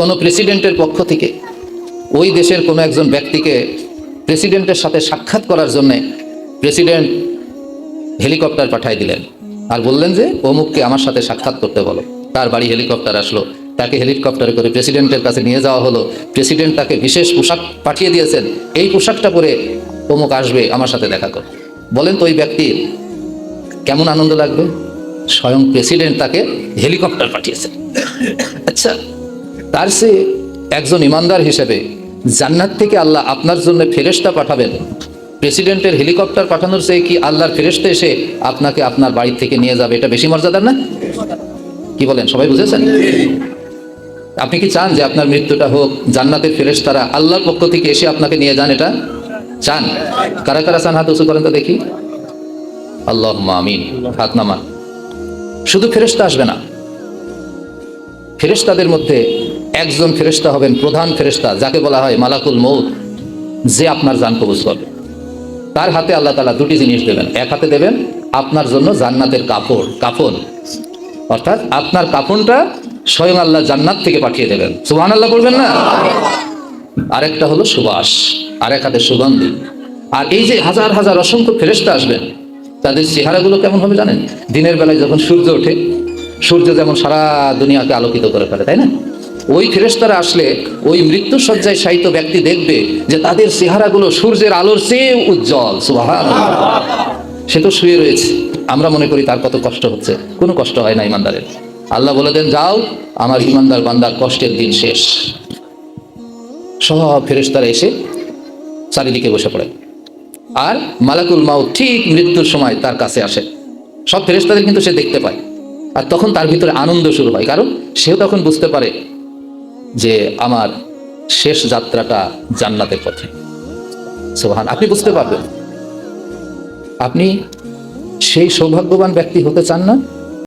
কোনো প্রেসিডেন্টের পক্ষ থেকে ওই দেশের কোনো একজন ব্যক্তিকে প্রেসিডেন্টের সাথে সাক্ষাৎ করার জন্যে প্রেসিডেন্ট হেলিকপ্টার পাঠিয়ে দিলেন আর বললেন যে অমুককে আমার সাথে সাক্ষাৎ করতে বলো। তার বাড়ি হেলিকপ্টার আসলো, তাকে হেলিকপ্টারে করে প্রেসিডেন্টের কাছে নিয়ে যাওয়া হলো। প্রেসিডেন্ট তাকে বিশেষ পোশাক পাঠিয়ে দিয়েছেন, এই পোশাকটা পরে অমুক আসবে আমার সাথে দেখা কর। বলেন তো ওই ব্যক্তির কেমন আনন্দ লাগবে? স্বয়ং প্রেসিডেন্ট তাকে হেলিকপ্টার পাঠিয়েছেন। আচ্ছা, তার সে একজন ইমানদার হিসেবে জান্নাত থেকে আল্লাহ আপনার জন্য ফেরেশতা পাঠাবেন, প্রেসিডেন্টের হেলিকপ্টার পাঠানোর চেয়ে কি আল্লাহর ফেরেশতা এসে আপনাকে আপনার বাড়ি থেকে নিয়ে যাবে, এটা বেশি মর্যাদার না? কি বলেন, সবাই বুঝেছেন? আপনি কি চান যে আপনার মৃত্যুটা হোক জান্নাতের ফেরেশতারা আল্লাহর পক্ষ থেকে এসে আপনাকে নিয়ে যান? এটা চান? কারা কারা চান? হাত উঁচু করেন তো দেখি। আল্লাহুম্মা আমিন। হাত নামান। শুধু ফেরেশতা আসবে না, ফেরেশতাদের মধ্যে একজন ফেরেশতা হবেন প্রধান ফেরেশতা, যাকে বলা হয় মালাকুল মউত, যে আপনার জান কবজ করবে। তার হাতে আল্লাহ তাআলা দুটি জিনিস দেবেন। এক হাতে দেবেন আপনার জন্য জান্নাতের কাপড়, কাফন, অর্থাৎ আপনার কাফনটা স্বয়ং আল্লাহ জান্নাত থেকে পাঠিয়ে দেবেন। সুবহানাল্লাহ বলবেন না? আরেকটা হলো সুবাস, আরেক হাতে সুগন্ধি। আর এই যে হাজার হাজার অসংখ্য ফেরেশতা আসবেন, তাদের চেহারাগুলো কেমন হবে জানেন? দিনের বেলায় যখন সূর্য ওঠে, সূর্য যেমন সারা দুনিয়াকে আলোকিত করে ফেলে, তাই না? ওই ফেরেশতারা আসলে ওই মৃত্যু শয্যায় শায়িত ব্যক্তি দেখবে যে তাদের চেহারাগুলো সূর্যের আলোর চেয়ে উজ্জ্বল। সুবহানাল্লাহ। সে তো শুয়ে রয়েছে, আমরা মনে করি তার কত কষ্ট হচ্ছে, কোনো কষ্ট হয় না ইমানদারের। আল্লাহ বলে দেন, যাও, আমার ইমানদার বান্দার কষ্টের দিন শেষ। সব ফেরেশতারা এসে চারিদিকে বসে পড়ে, আর মালাকুল মাউত ঠিক মৃত্যুর সময় তার কাছে আসে। সব ফেরেশতাদের কিন্তু সে দেখতে পায়, আর তখন তার ভিতরে আনন্দ শুরু হয়, কারণ সেও তখন বুঝতে পারে যে আমার শেষ যাত্রাটা জান্নাতের পথে। সুবহান। আপনি বুঝতে পারবেন, আপনি সেই সৌভাগ্যবান ব্যক্তি হতে চান না?